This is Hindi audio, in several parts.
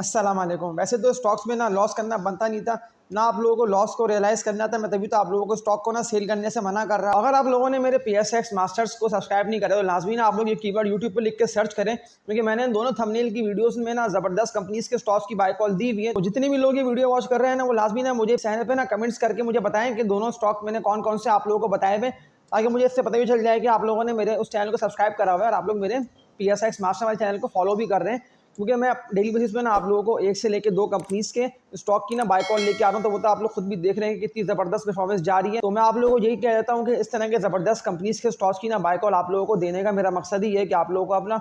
अस्सलाम वालेकुम। वैसे तो स्टॉक्स में ना लॉस करना बनता नहीं था, ना आप लोगों को लॉस को रियलाइज़ करना था। मैं तभी तो आप लोगों को स्टॉक को ना सेल करने से मना कर रहा हूँ। अगर आप लोगों ने मेरे पीएसएक्स मास्टर्स को सब्सक्राइब नहीं करा तो लाज़मी ना आप लोग ये कीवर्ड यूट्यूब पे लिख के सर्च करें, क्योंकि मैंने इन दोनों थंबनेल की वीडियोज़ में ना ज़बरदस्त कंपनीज़ के स्टॉक्स की बाय कॉल दी हुई है। तो जितने भी लोग ये वीडियो वॉच कर रहे हैं ना, वो लाज़मी ना मुझे चैनल पे ना कमेंट्स करके मुझे बताएँ कि दोनों स्टॉक मैंने कौन-कौन से आप लोगों को बताए हुए, ताकि मुझे इससे पता भी चल जाए कि आप लोगों ने मेरे उस चैनल को सब्सक्राइब करा हुआ है और आप लोग मेरे पीएसएक्स मास्टर वाले चैनल को फॉलो भी कर रहे हैं। क्योंकि मैं डेली बेसिस पे ना आप लोगों को एक से लेके दो कंपनीज के स्टॉक की ना बाय कॉल लेके आ रहा हूँ। तो वो तो आप लोग खुद भी देख रहे हैं कि कितनी ज़बरदस्त परफॉर्मेंस जा रही है। तो मैं आप लोगों को यही कह देता हूँ कि इस तरह के ज़बरदस्त कंपनीज के स्टॉक्स की ना बाय कॉल आप लोगों को देने का मेरा मकसद ही है कि आप लोगों को अपना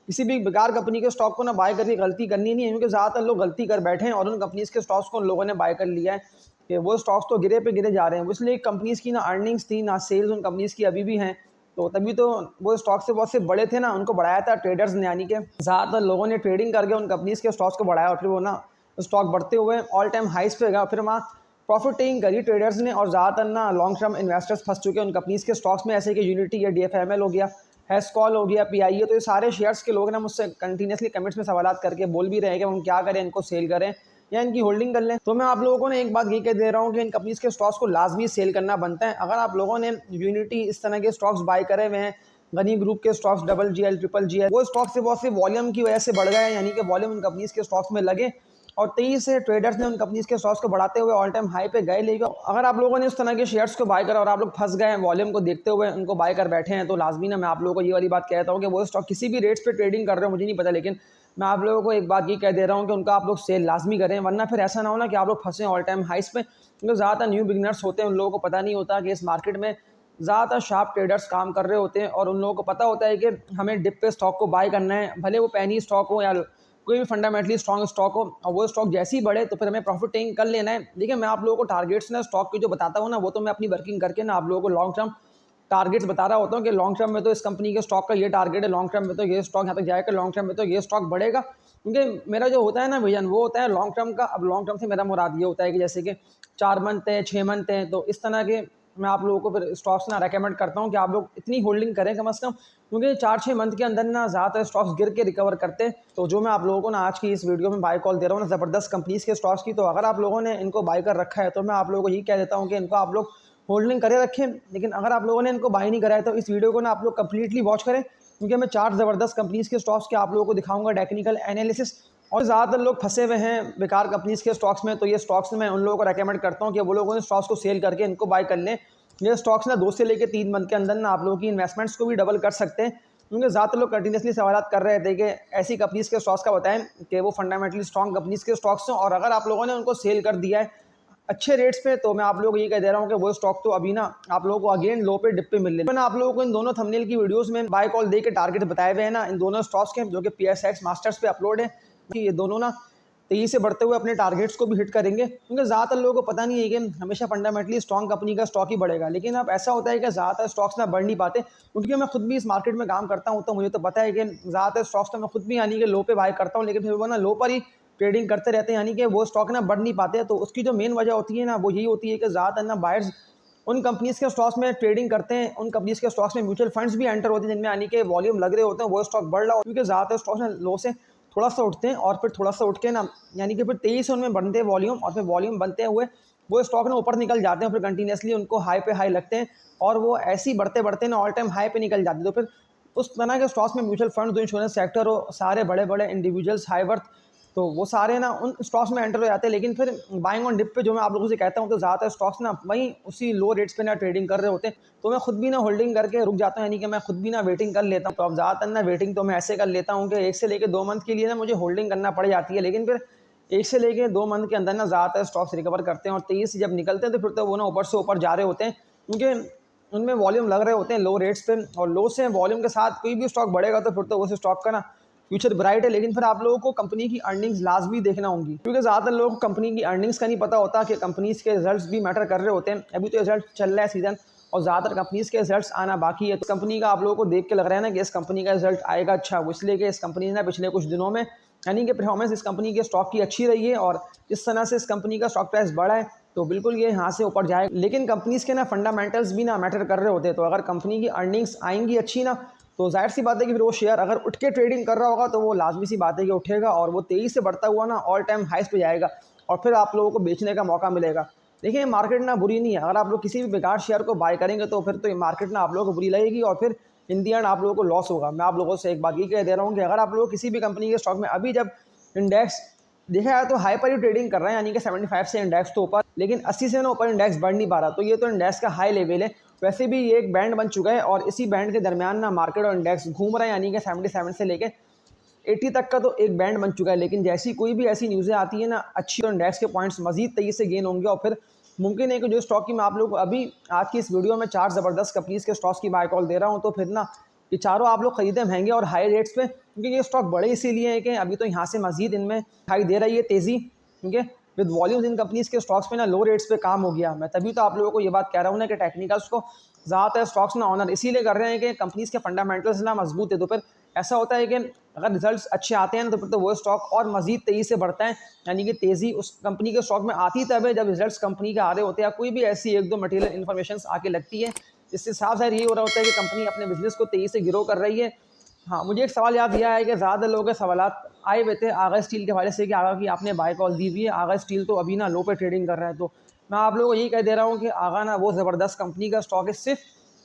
किसी भी बेकार कंपनी के स्टॉक को ना बाय करके गलती करनी नहीं है, क्योंकि ज़्यादातर लोग गलती कर बैठे हैं और उन कंपनीज के स्टॉक्स को उन लोगों ने बाय कर लिया है कि वो स्टॉक्स तो गिरे पे गिरे जा रहे हैं। इसलिए कंपनीज की ना अर्निंग्स थी ना सेल्स उन कंपनीज की अभी भी हैं, तो तभी तो वो स्टॉक से बहुत से बड़े थे ना, उनको बढ़ाया था ट्रेडर्स ने, यानी कि ज़्यादातर लोगों ने ट्रेडिंग करके उन कंपनीज के स्टॉक्स को बढ़ाया और फिर वो ना स्टॉक बढ़ते हुए ऑल टाइम हाइस पे गया। फिर वहाँ प्रॉफिट टेकिंग करी ट्रेडर्स ने और ज़्यादातर ना लॉन्ग टर्म इन्वेस्टर्स फंस चुके हैं उन कंपनीज के स्टॉक्स में, ऐसे कि यूनिटी या डीएफएमएल हो गया, हेस्कॉल हो गया, पीआईए। तो ये सारे शेयर्स के लोग ना मुझसे कंटिन्यूसली कमेंट्स में सवाल करके बोल भी रहे हैं कि हम क्या करें, इनको सेल करें या इनकी होल्डिंग कर लें। तो मैं आप लोगों को ना एक बात ये कह दे रहा हूँ कि इन कंपनीज के स्टॉक्स को लाजमी सेल करना बनता है। अगर आप लोगों ने यूनिटी इस तरह के स्टॉक्स बाय करे हुए हैं, गनी ग्रुप के stocks, double GL, triple GL, वो स्टॉक से बहुत से वॉल्यूम की वजह से बढ़ गए, यानी कि वॉल्यूम उन कंपनीज के स्टॉक्स में लगे और तेजी से ट्रेडर्स ने उन कंपनीज के स्टॉक्स को बढ़ाते हुए ऑल टाइम हाई पे गए। लेकिन अगर आप लोगों ने उस तरह के शेयर्स को बाय करा और आप लोग फंस गए हैं वॉल्यूम को देखते हुए उनको बाय कर बैठे हैं, तो लाजमी ना मैं आप लोगों को ये वाली बात कहता हूँ कि वो स्टॉक किसी भी रेट्स पे ट्रेडिंग कर रहे हो मुझे नहीं पता, लेकिन मैं आप लोगों को एक बात ये कह दे रहा हूँ कि उनका आप लोग सेल लाजमी करें, वरना फिर ऐसा ना हो ना कि आप लोग फंसे ऑल टाइम हाइस पे। क्योंकि ज़्यादातर न्यू बिगनर्स होते हैं, उन लोगों को पता नहीं होता कि इस मार्केट में ज़्यादातर शार्प ट्रेडर्स काम कर रहे होते हैं और उन लोगों को पता होता है कि हमें डिप पे स्टॉक को बाय करना है, भले वो पैनी स्टॉक हो या कोई भी फंडामेंटली स्ट्रॉन्ग स्टॉक हो, और वो स्टॉक जैसे ही बढ़े तो फिर हमें प्रॉफिट टेकिंग कर लेना है। देखिए, मैं आप लोगों को टारगेट्स ना स्टॉक के जो बताता हूँ ना, वो तो मैं अपनी वर्किंग करके ना आप लोगों को लॉन्ग टर्म टारगेट्स बता रहा होता हूँ कि लॉन्ग टर्म में तो इस कंपनी के स्टॉक का ये टारगेट है, लॉन्ग टर्म में तो ये स्टॉक यहाँ तक जाएगा, लॉन्ग टर्म में तो ये स्टॉक बढ़ेगा। क्योंकि मेरा जो होता है ना विजन, वो होता है लॉन्ग टर्म का। अब लॉन्ग टर्म से मेरा मुराद ये होता है कि जैसे कि 4 मंथ है, 6 मंथ है, तो इस तरह के मैं आप लोगों को फिर स्टॉक्स ना रेकमेंड करता हूँ कि आप लोग इतनी होल्डिंग करें कम से कम, क्योंकि 4-6 मंथ के अंदर ना ज़्यादातर स्टॉक्स गिर के रिकवर करते हैं। तो जो मैं आप लोगों को ना आज की इस वीडियो में बाय कॉल दे रहा हूँ ना ज़बरदस्त कंपनीज के स्टॉक्स की, तो अगर आप लोगों ने इनको बाय कर रखा है तो मैं आप लोगों को यही कह देता हूँ कि इनको आप लोग होल्डिंग करे रखें। लेकिन अगर आप लोगों ने इनको बाय नहीं करा है तो इस वीडियो को ना आप लोग कंप्लीटली वॉच करें, क्योंकि मैं 4 ज़बरदस्त कंपनीज के स्टॉक्स के आप लोगों को दिखाऊंगा टेक्निकल एनालिसिस। और ज़्यादातर लोग फंसे हुए हैं बेकार कंपनीज के स्टॉक्स में, तो ये स्टॉक्स मैं उन लोगों को रेकमेंड करता हूँ कि वो लोगों ने स्टॉक्स को सेल करके इनको बाय कर लें। ये स्टॉक्स ना 2 से लेकर 3 मंथ के अंदर ना आप लोगों की इन्वेस्टमेंट्स को भी डबल कर सकते हैं। क्योंकि ज़्यादातर लोग कंटिन्यूसली सवाल कर रहे थे कि ऐसी कंपनीज के स्टॉक्स का बताएं कि वो फंडामेंटली स्ट्रॉन्ग कंपनीज के स्टॉक्स हैं, और अगर आप लोगों ने उनको सेल कर दिया है अच्छे रेट्स पे, तो मैं आप लोगों को ये कह दे रहा हूँ कि वो स्टॉक तो अभी ना आप लोगों को अगेन लो पे डिप पे मिल रहे हैं। मैंने आप लोगों को इन दोनों थंबनेल की वीडियोस में बाय कॉल दे के टारगेट बताए हुए हैं ना इन दोनों स्टॉक्स के, जो कि पीएसएक्स मास्टर्स पे अपलोड है कि ये दोनों ना तेजी से बढ़ते हुए अपने टारगेट्स को भी हिट करेंगे। क्योंकि ज़्यादातर लोगों को पता नहीं है कि हमेशा फंडामेंटली स्ट्रॉन्ग कंपनी का स्टॉक ही बढ़ेगा, लेकिन अब ऐसा होता है कि ज़्यादातर स्टॉक्स ना बढ़ नहीं पाते। क्योंकि मैं खुद भी इस मार्केट में काम करता हूँ, तो मुझे तो पता है कि ज़्यादातर स्टॉक्स तो मैं खुद भी यानी कि लो पे बाय करता हूँ, लेकिन फिर वो ना लो पर ही ट्रेडिंग करते रहते हैं, यानी कि वो स्टॉक ना बढ़ नहीं पाते। तो उसकी जो मेन वजह होती है ना, वो यही होती है कि ज़्यादातर ना बायर्स उन कंपनीज के स्टॉक्स में ट्रेडिंग करते हैं, उन कंपनीज के स्टॉक्स में म्यूचुअल फंड्स भी एंटर होते हैं जिनमें यानी कि वॉल्यूम लग रहे होते हैं, वो स्टॉक बढ़ रहा हो। क्योंकि ज़्यादातर स्टॉक्स ना लो से थोड़ा सा उठते हैं और फिर थोड़ा सा उठ के ना यानी कि फिर तेजी से उनमें बनते हैं वॉल्यूम, और फिर वॉल्यूम बनते हुए वो स्टॉक ना ऊपर निकल जाते हैं, फिर कंटिन्यूसली उनको हाई पे हाई लगते हैं और वो ऐसे ही बढ़ते बढ़ते ना ऑल टाइम हाई पे निकल जाते हैं। तो फिर उस तरह के स्टॉक्स में म्यूचुअल फंड, जो इंश्योरेंस सेक्टर हो, सारे बड़े बड़े इंडिविजुअल्स हाई वर्थ, तो वो सारे ना उन स्टॉक्स में एंटर हो जाते हैं। लेकिन फिर बाइंग ऑन डिप पे जो मैं आप लोगों से कहता हूँ, तो ज़्यादातर स्टॉक्स ना वहीं उसी लो रेट्स पे ना ट्रेडिंग कर रहे होते हैं। तो मैं खुद भी ना होल्डिंग करके रुक जाता हूँ, यानी कि मैं खुद भी ना वेटिंग कर लेता हूँ। तो अब ज़्यादातर ना वेटिंग तो मैं ऐसे कर लेता हूँ कि 1 से लेकर 2 मंथ के लिए ना मुझे होल्डिंग करना पड़ जाती है, लेकिन फिर 1 से लेकर 2 मंथ के अंदर ना ज़्यादातर स्टॉक्स रिकवर करते हैं और तेज़ी से जब निकलते हैं तो फिर तो वो ना ऊपर से ऊपर जा रहे होते हैं, क्योंकि उनमें वॉल्यूम लग रहे होते हैं लो रेट्स पे, और लो से वॉल्यूम के साथ कोई भी स्टॉक बढ़ेगा तो फिर तो उस स्टॉक का ना फ्यूचर ब्राइट है। लेकिन फिर आप लोगों को कंपनी की अर्निंग्स लाजमी देखना होंगी, क्योंकि ज़्यादातर लोगों को कंपनी की अर्निंग्स का नहीं पता होता कि कंपनीज के रिजल्ट्स भी मैटर कर रहे होते हैं। अभी तो रिजल्ट चल रहा है सीजन, और ज़्यादातर कंपनीज के रिजल्ट्स आना बाकी है। तो कंपनी का आप लोगों को देख के लग रहा है ना कि इस कंपनी का रिजल्ट आएगा अच्छा, वो इसलिए कि इस कंपनी ने पिछले कुछ दिनों में यानी कि परफॉर्मेंस इस कंपनी के स्टॉक की अच्छी रही है और इस तरह से इस कंपनी का स्टॉक प्राइस बढ़ा है, तो बिल्कुल ये यहाँ से ऊपर जाएगा। लेकिन कंपनीज के ना फंडामेंटल्स भी ना मैटर कर रहे होते हैं। तो अगर कंपनी की अर्निंग्स आएंगी अच्छी ना, तो जाहिर सी बात है कि फिर वो शेयर अगर उठ के ट्रेडिंग कर रहा होगा तो वो लाजमी सी बात है कि उठेगा और वो तेज़ी से बढ़ता हुआ ना ऑल टाइम हाइस पे जाएगा और फिर आप लोगों को बेचने का मौका मिलेगा। देखिए मार्केट ना बुरी नहीं है, अगर आप लोग किसी भी बेकार शेयर को बाय करेंगे तो फिर तो ये मार्केट ना आप लोगों को बुरी लगेगी और फिर इन दी एंड आप लोगों को लॉस होगा। मैं आप लोगों से एक बात ये कह दे रहा हूँ कि अगर आप लोग किसी भी कंपनी के स्टॉक में अभी जब इंडेक्स देखा जाए तो हाई पर ही ट्रेडिंग कर रहे हैं, यानी कि 75 से इंडेक्स तो ऊपर, लेकिन 80 से ना ऊपर इंडेक्स बढ़ नहीं पा रहा, तो ये तो इंडेक्स का हाई लेवल है। वैसे भी ये एक बैंड बन चुका है और इसी बैंड के दरमियान ना मार्केट और इंडेक्स घूम रहे हैं, यानी कि 77 से लेके 80 तक का तो एक बैंड बन चुका है। लेकिन जैसी कोई भी ऐसी न्यूज़ें आती है ना अच्छी, तो इंडेक्स के पॉइंट्स मजीद तेजी से गेन होंगे और फिर मुमकिन है कि जो स्टॉक की मैं आप लोग अभी आज की इस वीडियो में 4 ज़बरदस्त कंपनीज के स्टॉक्स की बाय कॉल दे रहा हूँ, तो फिर ना ये चारों आप लोग खरीदें महंगे और हाई रेट्स पे, क्योंकि ये स्टॉक बड़े इसीलिए है कि अभी तो यहाँ से मजीद इनमें दिखाई दे रही है तेज़ी, क्योंकि विद वॉल्यूम्स इन कंपनीज के स्टॉक्स पे ना लो रेट्स पे काम हो गया। मैं तभी तो आप लोगों को ये बात कह रहा हूँ ना कि टेक्निकल्स को ज़्यादातर स्टॉक्स ना ऑनर इसीलिए कर रहे हैं कि कंपनीज के फंडामेंटल्स ना मजबूत है। तो फिर ऐसा होता है कि अगर रिजल्ट्स अच्छे आते हैं ना तो फिर तो वो स्टॉक और मजीद तेज़ी से बढ़ता है, यानी कि तेज़ी उस कंपनी के स्टॉक में आती तब है जब रिजल्ट्स कंपनी के आ रहे होते हैं या कोई भी ऐसी एक दो मटेरियल इन्फॉर्मेशन आके लगती है, जिससे साफ साफ यही हो रहा होता है कि कंपनी अपने बिजनेस को तेज़ी से ग्रो कर रही है। हाँ, मुझे एक सवाल याद दिया है कि ज़्यादा लोगों के सवालात आए हुए थे आगा स्टील के हवाले से कि आगा की आपने बाय कॉल दी हुई है, आगा स्टील तो अभी ना लो पे ट्रेडिंग कर रहा है। तो मैं आप लोगों को यही कह दे रहा हूँ कि आगा ना वो ज़बरदस्त कंपनी का स्टॉक है, सिर्फ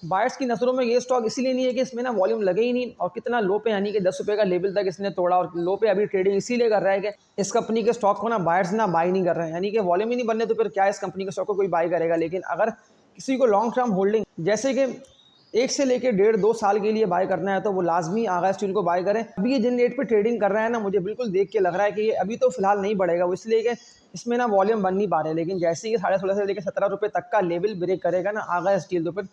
बायर्स की नज़रों में ये स्टॉक इसलिए नहीं है कि इसमें ना वॉल्यूम लगे ही नहीं और कितना लो पे, यानी कि 10 रुपये का लेवल तक इसने तोड़ा और लो पे अभी ट्रेडिंग इसीलिए कर रहा है कि इस कंपनी के स्टॉक को ना बायर्स ना बाय नहीं कर रहे हैं, यानी कि वॉल्यूम ही नहीं बनने तो फिर क्या इस कंपनी के स्टॉक को कोई बाय करेगा। लेकिन अगर किसी को लॉन्ग टर्म होल्डिंग जैसे कि 1 से लेकर 1.5-2 साल के लिए बाय करना है तो वो लाजमी आगा स्टील को बाय करें। अभी ये जिन रेट पे ट्रेडिंग कर रहा है ना, मुझे बिल्कुल देख के लग रहा है कि ये अभी तो फिलहाल नहीं बढ़ेगा, वो इसलिए कि इसमें ना वॉल्यूम बन नहीं पा रहे। लेकिन जैसे ही 16.5 से लेकर 17 रुपये तक का लेवल ब्रेक करेगा ना आगा स्टील, तो फिर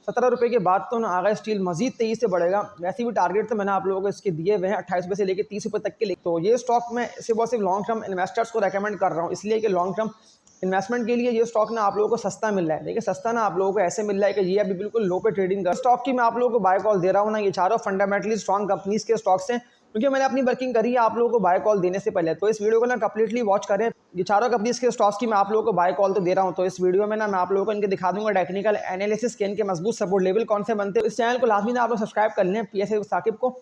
17 रुपये के बाद तो ना आगा स्टील मजीद तेजी से बढ़ेगा। वैसे भी टारगेट तो मैंने आप लोगों को इसके दिए हुए हैं 28 रुपये से लेकर 30 रुपये तक के लिए। तो ये स्टॉक मैं सिर्फ और सिर्फ लॉन्ग टर्म इन्वेस्टर्स को रेकमेंड कर रहा हूँ, इसलिए कि लॉन्ग टर्म इन्वेस्टमेंट के लिए ये स्टॉक ना आप लोगों को सस्ता मिल रहा है। देखिए सस्ता ना आप लोगों को ऐसे मिल रहा है कि ये अभी बिल्कुल लो पे ट्रेडिंग कर स्टॉक की मैं आप लोगों को बाय कॉल दे रहा हूँ ना, ये चारों फंडामेंटली स्ट्रॉन्ग कंपनीज के स्टॉक्स हैं, क्योंकि मैंने अपनी वर्किंग करी है आप लोगों को बाय कॉल देने से पहले। तो इस वीडियो को ना कंप्लीटली वॉच करें। ये चारों कंपनीज के स्टॉक्स की मैं आप लोगों को बाय कॉल तो दे रहा हूँ, तो इस वीडियो में ना मैं आप लोगों को इनके दिखा दूंगा टेक्निकल एनालिसिस के इनके मजबूत सपोर्ट लेवल कौन से बनते हैं। इस चैनल को लाजमी ना आप लोग सब्सक्राइब कर लें PSA साकिब को।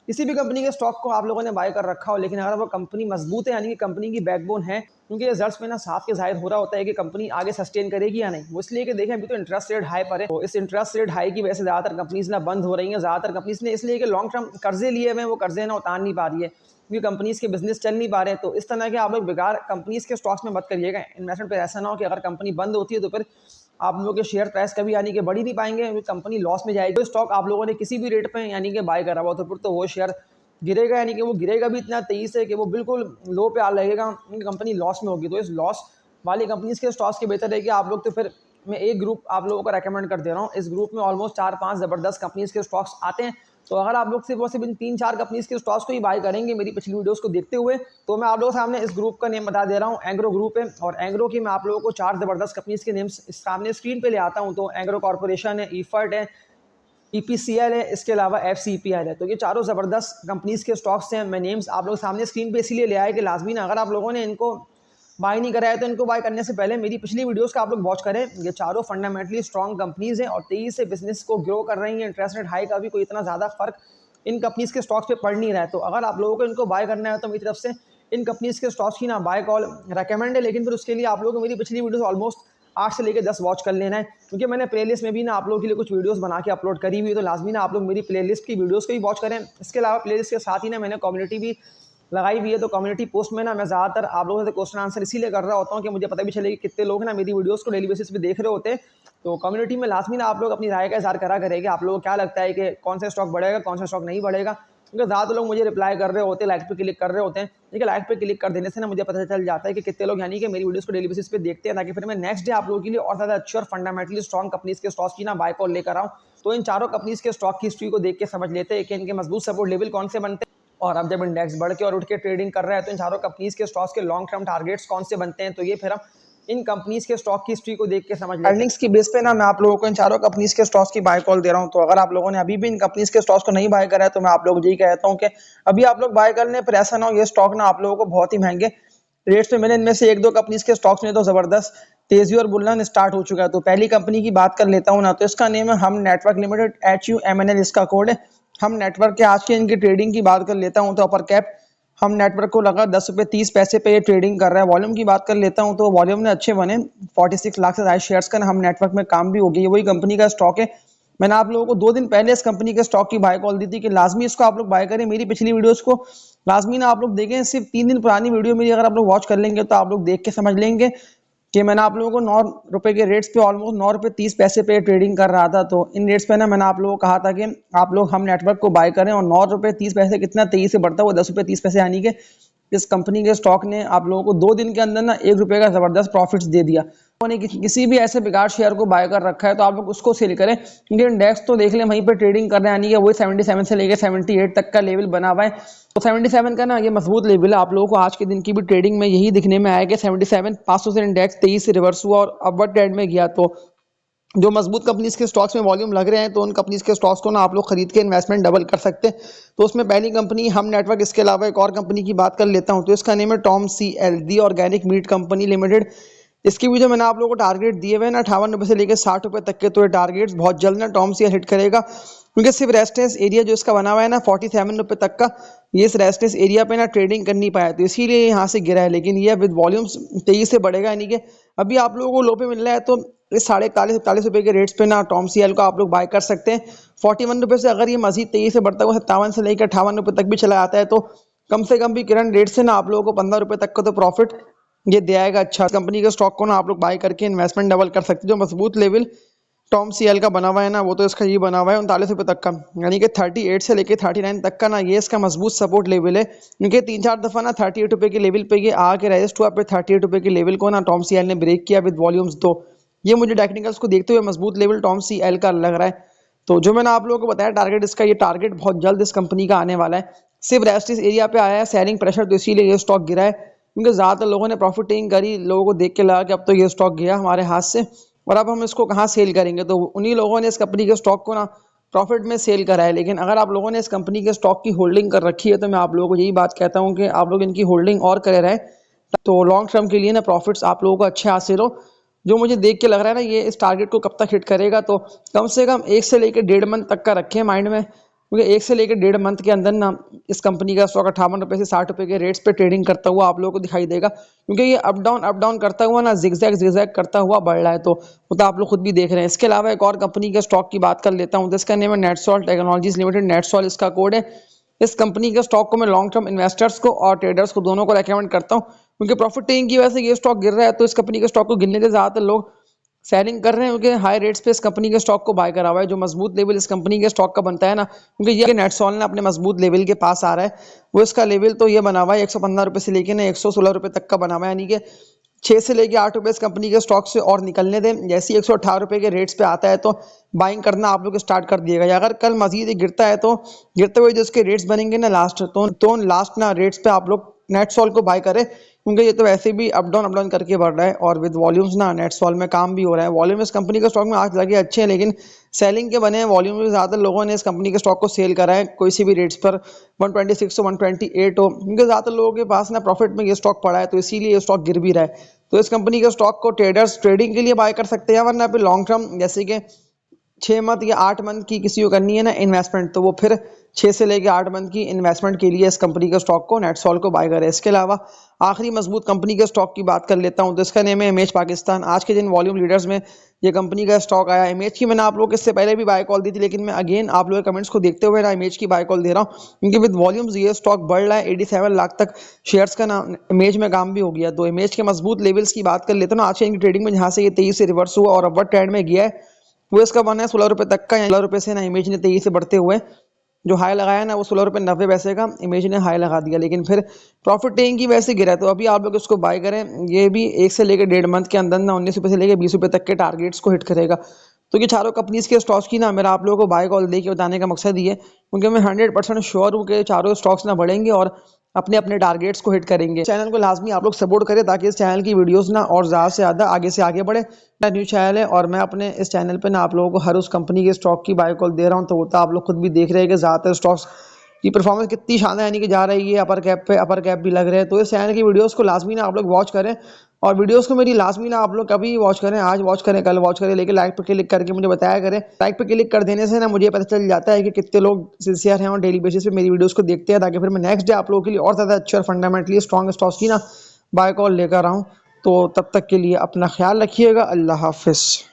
किसी भी कंपनी के स्टॉक को आप लोगों ने बाय कर रखा हो, लेकिन अगर वो कंपनी मजबूत है, यानी कि कंपनी की बैकबोन है, क्योंकि रिजल्ट्स में ना साफ के जाहिर हो रहा होता है कि कंपनी आगे सस्टेन करेगी या नहीं। वो इसलिए कि देखें अभी तो इंटरेस्ट रेट हाई पर है, तो इस इंटरेस्ट रेट हाई की वजह से ज़्यादातर कंपनीज ना बंद हो रही हैं। ज़्यादातर कंपनीज ने इसलिए कि लॉन्ग टर्म कर्जे लिए हुए हैं, वो कर्जे ना उतार नहीं पा रही है क्योंकि कंपनीज के बिजनेस चल नहीं पा रहे हैं। तो इस तरह के आप लोग बेकार कंपनीज के स्टॉक्स में मत करिएगा इन्वेस्टमेंट पे। ऐसा ना हो कि अगर कंपनी बंद होती है तो फिर आप लोगों के शेयर प्राइस कभी यानी कि बढ़ ही नहीं पाएंगे, कंपनी लॉस में जाएगी। तो स्टॉक आप लोगों ने किसी भी रेट पे यानी कि बाय करा हुआ तो फिर तो वो शेयर गिरेगा, यानी कि वो गिरेगा भी इतना तेजी से कि वो बिल्कुल लो पे आ लगेगा, कंपनी लॉस में होगी। तो इस लॉस वाली कंपनीज के स्टॉक्स के बेहतर है कि आप लोग तो फिर मैं एक ग्रुप आप लोगों को रेकमेंड कर दे रहा हूँ। इस ग्रुप में ऑलमोस्ट 4-5 ज़बरदस्त कंपनीज के स्टॉक्स आते हैं। तो अगर आप लोग सिर्फ और सिर्फ इन 3-4 कंपनीज के स्टॉक्स को ही बाय करेंगे मेरी पिछली वीडियोस को देखते हुए, तो मैं आप लोगों के सामने इस ग्रुप का नेम बता दे रहा हूँ, एंग्रो ग्रुप है। और एंग्रो की मैं आप लोगों को 4 ज़बरदस्त कंपनीज के नेम्स सामने स्क्रीन पे ले आता हूँ। तो एंग्रो कॉर्पोरेशन है, ईफर्ट है, EPCL है, इसके अलावा FCPL है। तो ये चारों ज़बरदस्त कंपनीज के स्टॉक्स हैं। मैं नेम्स आप लोग सामने स्क्रीन पे इसीलिए ले आए कि लाजमी ना अगर आप लोगों ने इनको बाय नहीं कराया तो इनको बाय करने से पहले मेरी पिछली वीडियोस का आप लोग वॉच करें। ये चारों फंडामेंटली स्ट्रॉन्ग कंपनीज हैं और तेजी से बिजनेस को ग्रो कर रही हैं। इंटरेस्ट रेट हाई का भी कोई इतना ज़्यादा फर्क इन कंपनीज के स्टॉक्स पे पड़ नहीं रहा है। तो अगर आप लोगों को इनको बाय करना है तो मेरी तरफ से इन कंपनीज के स्टॉक्स की ना बाय कॉल रेकमेंड है। लेकिन फिर उसके लिए आप लोगों को मेरी पिछली वीडियोस ऑलमोस्ट 8 से लेकर 10 वॉच कर लेना है, क्योंकि मैंने प्लेलिस्ट में भी ना आप लोगों के लिए कुछ वीडियोस बना के अपलोड करी हुई है। तो लाजमी ना आप लोग मेरी प्लेलिस्ट की वीडियोस को भी वॉच करें। इसके अलावा प्लेलिस्ट के साथ ही ना मैंने कम्युनिटी भी लगाई हुई है। तो कम्युनिटी पोस्ट में ना मैं ज़्यादातर आप लोगों से क्वेश्चन आंसर इसीलिए कर रहा होता हूँ कि मुझे पता भी चले कि कितने लोग ना मेरी वीडियोस को डेली बेसिस पे देख रहे होते हैं। तो कम्युनिटी में लाजमी ना आप लोग अपनी राय का इज़हार करा करेंगे, आप लोगों को क्या लगता है कि कौन सा स्टॉक बढ़ेगा, कौन सा स्टॉक नहीं बढ़ेगा, क्योंकि ज़्यादा लोग मुझे रिप्लाई कर रहे होते हैं, लाइक पे क्लिक कर रहे होते हैं। देखिए लाइक पे क्लिक कर देने से ना मुझे पता चल जाता है कि कितने लोग यानी कि मेरी वीडियोस को डेली बेसिस पे देखते हैं, ताकि फिर मैं नेक्स्ट डे आप लोगों के लिए और ज़्यादा अच्छी और फंडामेंटली स्ट्रॉन्ग कंपनीज के स्टॉक्स की ना बाय कॉल लेकर आऊँ। तो इन चारों कंपनीज के स्टॉक की हिस्ट्री को देख के समझ लेते हैं कि इनके मजबूत सपोर्ट लेवल कौन से बनते हैं, और अब जब इंडेक्स बढ़ के और उठ के ट्रेडिंग कर रहा है तो इन चारों कंपनीज के स्टॉक्स के लॉन्ग टर्म टारगेट्स कौन से बनते हैं। तो ये फिर हम इन कंपनीज के स्टॉक की हिस्ट्री को देख के समझ लेते हैं। अर्निंग्स की बेस पे ना मैं आप लोगों को इन चारों कंपनीज के स्टॉक्स की बाय कॉल दे रहा हूं। तो अगर आप लोगों ने अभी भी इन कंपनीज के स्टॉक्स को नहीं बाय करा है तो मैं आप लोगों को यही कहता हूं कि अभी आप लोग बाय कर लें, फिर ऐसा ना हो ये स्टॉक ना आप लोगों को बहुत ही महंगे रेट्स पे मिले। इनमें से 1-2 कंपनीज के स्टॉक्स में तो जबरदस्त तेजी और बुलरन स्टार्ट हो चुका है। तो पहली कंपनी की बात कर लेता हूं ना, तो इसका नेम है हम नेटवर्क लिमिटेड, HUMNL इसका कोड है। हम नेटवर्क के आज के इनकी ट्रेडिंग की बात कर लेता हूँ तो अपर कैप हम नेटवर्क को लगा 10 रुपये 30 पैसे पे ये ट्रेडिंग कर रहा है। वॉल्यूम की बात कर लेता हूँ तो वॉल्यूम ने अच्छे बने, 46 लाख से ज़्यादा शेयर्स का हम नेटवर्क में काम भी हो गई। वही कंपनी का स्टॉक है। मैंने आप लोगों को 2 दिन पहले इस कंपनी के स्टॉक की बाय कॉल दी थी कि लाजमी इसको आप लोग बाय करें। मेरी पिछली वीडियोस को लाजमी ना आप लोग देखें, सिर्फ 3 दिन पुरानी वीडियो मेरी अगर आप लोग वॉच कर लेंगे तो आप लोग देख के समझ लेंगे कि मैंने आप लोगों को 9 रुपए के रेट्स पे ऑलमोस्ट 9 रुपये 30 पैसे पे ट्रेडिंग कर रहा था। तो इन रेट्स पे ना मैंने आप लोगों को कहा था कि आप लोग हम नेटवर्क को बाय करें, और 9 रुपये 30 पैसे कितना तेजी से बढ़ता है वो 10 रुपये 30 पैसे, यानी कि इस कंपनी के स्टॉक ने आप लोगों को 2 दिन के अंदर ना 1 रुपए का जबरदस्त प्रॉफिट्स दे दिया। ने किसी भी ऐसे बेकार शेयर को बाय कर रखा है तो आप लोग उसको सेल करें, क्योंकि इंडेक्स तो देख लें वहीं पे ट्रेडिंग कर रहे हैं, यानी कि वही 77 से लेकर 78 तक का लेवल बना हुआ है। तो 77 का ना ये मजबूत लेवल है। आप लोगों को आज के दिन की भी ट्रेडिंग में यही दिखने में आया कि 77 500 से इंडेक्स 23 से रिवर्स हुआ और अपवर्ड ट्रेंड में गया। तो जो मजबूत कंपनीज के स्टॉक्स में वॉल्यूम लग रहे हैं तो उन कंपनीज के स्टॉक्स को ना आप लोग खरीद के इन्वेस्टमेंट डबल कर सकते हैं। तो उसमें पहली कंपनी हम नेटवर्क, इसके अलावा एक और कंपनी की बात कर लेता हूं तो इसका नेम है टॉम सी एल दी ऑर्गेनिक मीट कंपनी लिमिटेड। इसकी भी जो मैंने आप लोगों को टारगेट दिए हुए ना 58 रुपये से लेकर 60 रुपये तक के, तो ये टारगेट्स बहुत जल्द ना टॉम सी एल हिट करेगा, क्योंकि सिर्फ रेजिस्टेंस एरिया जो इसका बना हुआ है ना 47 रुपये तक का, ये इस रेजिस्टेंस एरिया पे ना ट्रेडिंग कर नहीं पाया तो इसीलिए यहाँ से गिरा है। लेकिन ये विद वॉल्यूम्स तेजी से बढ़ेगा, यानी कि अभी आप लोगों को लो पे मिल रहा है तो इस 41.5 रुपये के रेट्स पे ना टॉम सी एल को आप लोग बाय कर सकते हैं। 41 रुपये से अगर ये मजीद तेजी से बढ़ता हुआ 57 से लेकर 58 रुपये तक भी चला आता है तो कम से कम भी करंट रेट से ना आप लोगों को 15 रुपये तक का तो प्रॉफिट ये दे आएगा। अच्छा, कंपनी के स्टॉक को ना आप लोग बाय करके इन्वेस्टमेंट डबल कर सकते हैं। जो मजबूत लेवल टॉम सी एल का बना हुआ है ना वो तो इसका ये बना हुआ है 39 रुपये तक का, यानी कि 38 से लेके 39 तक का ना ये इसका मजबूत सपोर्ट लेवल है। क्योंकि 3-4 दफा ना 38 रुपये के लेवल पे ये आके रजिस्ट हुआ, फिर 38 रुपये के लेवल को ना टॉम सी एल ने ब्रेक किया विद वॉल्यूम्स। तो ये मुझे टेक्निकल्स को देखते हुए मजबूत लेवल टॉम सी एल का लग रहा है। तो जो मैंने आप लोगों को बताया टारगेट इसका, ये टारगेट बहुत जल्द इस कंपनी का आने वाला है। सिर्फ रेजिस्टेंस एरिया पे आया है सेलिंग प्रेशर, तो इसीलिए ये स्टॉक गिरा है, क्योंकि ज़्यादातर लोगों ने प्रॉफिट टेकिंग करी, लोगों को देख के लगा कि अब तो ये स्टॉक गया हमारे हाथ से और अब हम इसको कहाँ सेल करेंगे। तो उन्हीं लोगों ने इस कंपनी के स्टॉक को ना प्रॉफिट में सेल करा है। लेकिन अगर आप लोगों ने इस कंपनी के स्टॉक की होल्डिंग कर रखी है तो मैं आप लोगों को यही बात कहता हूँ कि आप लोग इनकी होल्डिंग और करे रहें, तो लॉन्ग टर्म के लिए ना प्रॉफिट्स आप लोगों को अच्छे हासिल हो। जो मुझे देख के लग रहा है ना ये इस टारगेट को कब तक हिट करेगा, तो कम से कम 1 से लेकर 1.5 मंथ तक का रखें माइंड में, क्योंकि 1 से लेकर 1.5 मंथ के अंदर ना इस कंपनी का स्टॉक 58 रुपये से 60 रुपये के रेट्स पे ट्रेडिंग करता हुआ आप लोगों को दिखाई देगा। क्योंकि ये अप डाउन करता हुआ ना जिगजैग करता हुआ बढ़ रहा है, तो वो तो आप लोग खुद भी देख रहे हैं। इसके अलावा एक और कंपनी के स्टॉक की बात कर लेता हूँ तो इसका नेम है नेटसॉल्ट टेक्नोलॉजीज लिमिटेड, नेटसॉल्ट इसका कोड है। इस कंपनी के स्टॉक को मैं लॉन्ग टर्म इन्वेस्टर्स को और ट्रेडर्स को दोनों को रेकमेंड करता हूँ, क्योंकि प्रॉफिट टेकिंग की वजह से ये स्टॉक गिर रहा है। तो इस कंपनी के स्टॉक को गिरने से ज़्यादातर लोग सेलिंग कर रहे हैं, क्योंकि हाई रेट्स पे इस कंपनी के स्टॉक को बाय करा हुआ है। जो मजबूत लेवल इस कंपनी के स्टॉक का बनता है ना, क्योंकि ये नेटसॉल ने अपने मजबूत लेवल के पास आ रहा है, वो इसका लेवल तो ये बना हुआ है 115 रुपये से लेकर ना 116 रुपये तक का बना हुआ है, यानी कि 6 से लेकर 8 रुपये इस कंपनी के स्टॉक से और निकलने दें। जैसे ही 118 रुपये के रेट्स पे आता है तो बाइंग करना आप लोग स्टार्ट कर दिएगा, या अगर कल मजीद गिरता है तो गिरते हुए जो इसके रेट्स बनेंगे ना लास्ट, तो लास्ट ना रेट्स पे आप लोग नेटसॉल को बाय करें, क्योंकि ये तो वैसे भी अप डाउन करके बढ़ रहा है और विद वॉल्यूम्स ना नेटसॉल में काम भी हो रहा है। वॉल्यूम इस कंपनी के स्टॉक में आज लगे अच्छे हैं, लेकिन सेलिंग के बने हैं वॉल्यूम में ज़्यादा लोगों ने इस कंपनी के स्टॉक को सेल करा है कोई सी भी रेट्स पर 126 हो 128 हो, क्योंकि ज़्यादातर लोगों के पास ना प्रॉफिट में ये स्टॉक पड़ा है, तो इसीलिए ये स्टॉक गिर भी रहा है। तो इस कंपनी के स्टॉक को ट्रेडर्स ट्रेडिंग के लिए बाय कर सकते हैं, वरना फिर लॉन्ग टर्म जैसे कि 6 मंथ या 8 मंथ की किसी को करनी है ना इन्वेस्टमेंट, तो वो फिर 6 से लेकर 8 मंथ की इन्वेस्टमेंट के लिए इस कंपनी के स्टॉक को नेटसॉल को बाय करें। इसके अलावा आखिरी मजबूत कंपनी के स्टॉक की बात कर लेता हूं तो इसका नेम है इमेज पाकिस्तान। आज के दिन वॉल्यूम लीडर्स में ये कंपनी का स्टॉक आया। इमेज की मैंने आप लोग इससे पहले भी बाय कॉल दी थी, लेकिन मैं अगेन आप लोगों के कमेंट्स को देखते हुए ना इमेज की बाय कॉल दे रहा हूँ, क्योंकि विद वॉल्यूम्स ये स्टॉक बढ़ रहा है। 87 लाख तक शेयर्स का ना इमेज में काम भी हो गया। तो इमेज के मजबूत लेवल्स की बात कर लेते हैं ना, आज की ट्रेडिंग में जहाँ से ये 23 से रिवर्स हुआ और अपवर्ड ट्रेंड में गया है, वो इसका बना है 16 रुपये तक का। 16 रुपये से ना इमेज ने तेजी से बढ़ते हुए जो हाई लगाया ना वो 16 रुपये 90 पैसे का इमेज ने हाई लगा दिया, लेकिन फिर प्रॉफिट टेकिंग की वैसे गिरा। तो अभी आप लोग इसको बाय करें, ये भी 1 से लेकर 1.5 मंथ के अंदर ना 19 रुपये से लेकर 20 रुपये तक के टारगेट्स को हिट करेगा। तो ये चारों कंपनीज के स्टॉक्स की ना मेरा आप लोगों को बाय कॉल दे के बताने का मकसद ये है, क्योंकि मैं 100% श्योर हूँ कि चारों स्टॉक्स ना बढ़ेंगे और अपने अपने टारगेट्स को हिट करेंगे। चैनल को लाजमी आप लोग सपोर्ट करें ताकि इस चैनल की वीडियोस ना और ज़्यादा से ज़्यादा आगे से आगे बढ़े। मेरा न्यू चैनल है और मैं अपने इस चैनल पे ना आप लोगों को हर उस कंपनी के स्टॉक की बाय कॉल दे रहा हूँ, तो वो तो आप लोग खुद भी देख रहे हैं कि ज़्यादातर स्टॉक्स की परफॉर्मेंस कितनी शानदार यानी कि जा रही है, अपर कैप पे अपर कैप भी लग रहे हैं। तो इस चैनल की वीडियोस को लाजमी ना आप लोग वॉच करें, और वीडियोस को मेरी लाजमी ना आप लोग कभी वॉच करें, आज वॉच करें, कल वॉच करें, लेकिन लाइक पे क्लिक करके मुझे बताया करें। लाइक पे क्लिक कर देने से ना मुझे पता चल जाता है कि कितने लोग सिंसियर हैं और डेली बेसिस पे मेरी वीडियोस को देखते हैं, ताकि फिर मैं नेक्स्ट डे आप लोगों के लिए और ज़्यादा अच्छे और फंडामेंटली स्ट्रॉन्ग स्टॉक्स की ना बाय कॉल लेकर आऊँ। तो तब तक के लिए अपना ख्याल रखिएगा। अल्लाह हाफिज़।